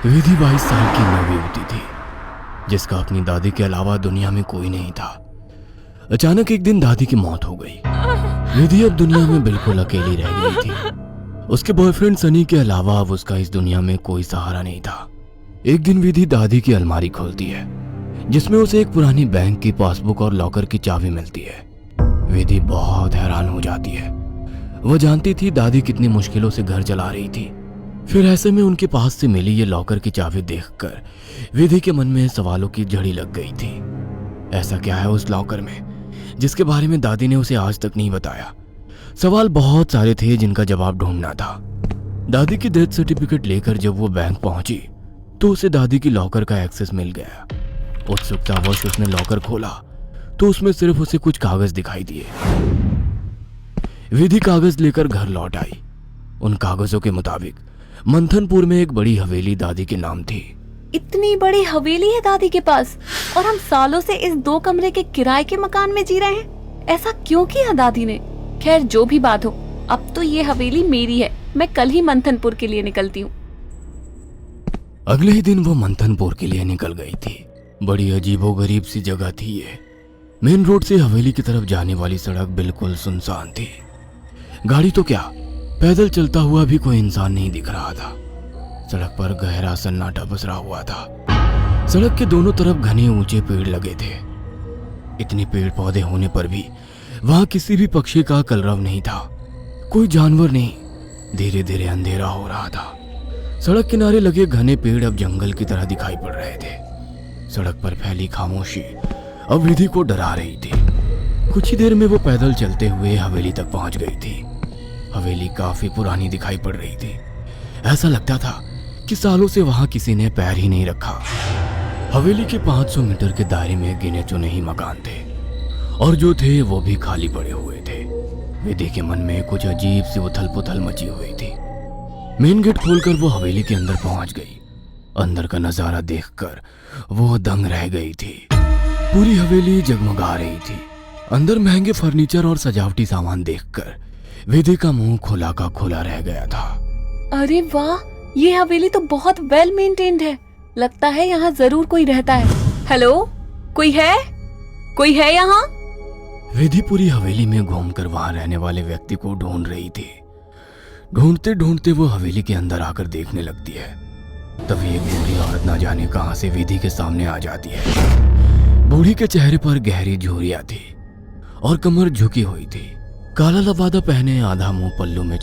विधि 22 साल की नवयुवती थी जिसका अपनी दादी के अलावा दुनिया में कोई नहीं था। अचानक एक दिन दादी की मौत हो गई। विधि अब दुनिया में बिल्कुल अकेली रह गई थी। उसके बॉयफ्रेंड सनी के अलावा अब उसका इस दुनिया में कोई सहारा नहीं था। एक दिन विधि दादी की अलमारी खोलती है जिसमें उसे एक पुरानी बैंक की पासबुक और लॉकर की चाबी मिलती है। विधि बहुत हैरान हो जाती है। वह जानती थी दादी कितनी मुश्किलों से घर चला रही थी। फिर ऐसे में उनके पास से मिली ये लॉकर की चाबी देखकर विधि के मन में सवालों की झड़ी लग गई थी। ऐसा क्या है उस लॉकर में जिसके बारे में दादी ने उसे आज तक नहीं बताया। सवाल बहुत सारे थे जिनका जवाब ढूंढना था। दादी की डेथ सर्टिफिकेट लेकर जब वो बैंक पहुंची तो उसे दादी की लॉकर का एक्सेस मिल गया। उत्सुकतावश उसने लॉकर खोला तो उसमें सिर्फ उसे कुछ कागज दिखाई दिए। विधि कागज लेकर घर लौट आई। उन कागजों के मुताबिक मंथनपुर में एक बड़ी हवेली दादी के नाम थी। इतनी बड़ी हवेली है दादी के पास और हम सालों से इस 2 कमरे के किराए के मकान में जी रहे हैं। ऐसा क्यों किया दादी ने? खैर जो भी बात हो, अब तो ये हवेली मेरी है। मैं कल ही मंथनपुर के लिए निकलती हूँ। अगले ही दिन वो मंथनपुर के लिए निकल गई थी। बड़ी अजीबोगरीब सी जगह थी ये। मेन रोड से हवेली की तरफ जाने वाली सड़क बिल्कुल सुनसान थी। गाड़ी तो क्या, पैदल चलता हुआ भी कोई इंसान नहीं दिख रहा था। सड़क पर गहरा सन्नाटा पसरा हुआ था। सड़क के दोनों तरफ घने ऊंचे पेड़ लगे थे। इतने पेड़ पौधे होने पर भी वहां किसी भी पक्षी का कलरव नहीं था। कोई जानवर नहीं। धीरे धीरे अंधेरा हो रहा था। सड़क किनारे लगे घने पेड़ अब जंगल की तरह दिखाई पड़ रहे थे। सड़क पर फैली खामोशी अब विधि को डरा रही थी। कुछ ही देर में वो पैदल चलते हुए हवेली तक पहुंच गई थी। हवेली काफी पुरानी दिखाई पड़ रही थी। ऐसा लगता था कि सालों से वहां किसी ने पैर ही नहीं रखा। हवेली के 500 मीटर के दायरे में गिने चुने ही मकान थे और जो थे वो भी खाली पड़े हुए थे। विधि के मन में कुछ अजीब सी उथल पुथल मची हुई थी। मेन गेट खोलकर वो हवेली के अंदर पहुंच गई। अंदर का नजारा देखकर वो दंग रह गई थी। पूरी हवेली जगमगा रही थी। अंदर महंगे फर्नीचर और सजावटी सामान देखकर विधि का मुंह खुला का खुला रह गया था। अरे वाह, ये हवेली तो बहुत वेल मेंटेन्ड है। लगता है यहाँ जरूर कोई रहता है। हेलो, कोई है? कोई है यहाँ? विधि पूरी हवेली में घूमकर वहां रहने वाले व्यक्ति को ढूंढ रही थी। ढूंढते ढूंढते वो हवेली के अंदर आकर देखने लगती है। तभी एक बूढ़ी औरत ना जाने कहां से विधि के सामने आ जाती है। बूढ़ी के चेहरे पर गहरी झुर्रियां थी और कमर झुकी हुई थी। काला लबादा पहने आधा मुंह पल्लू में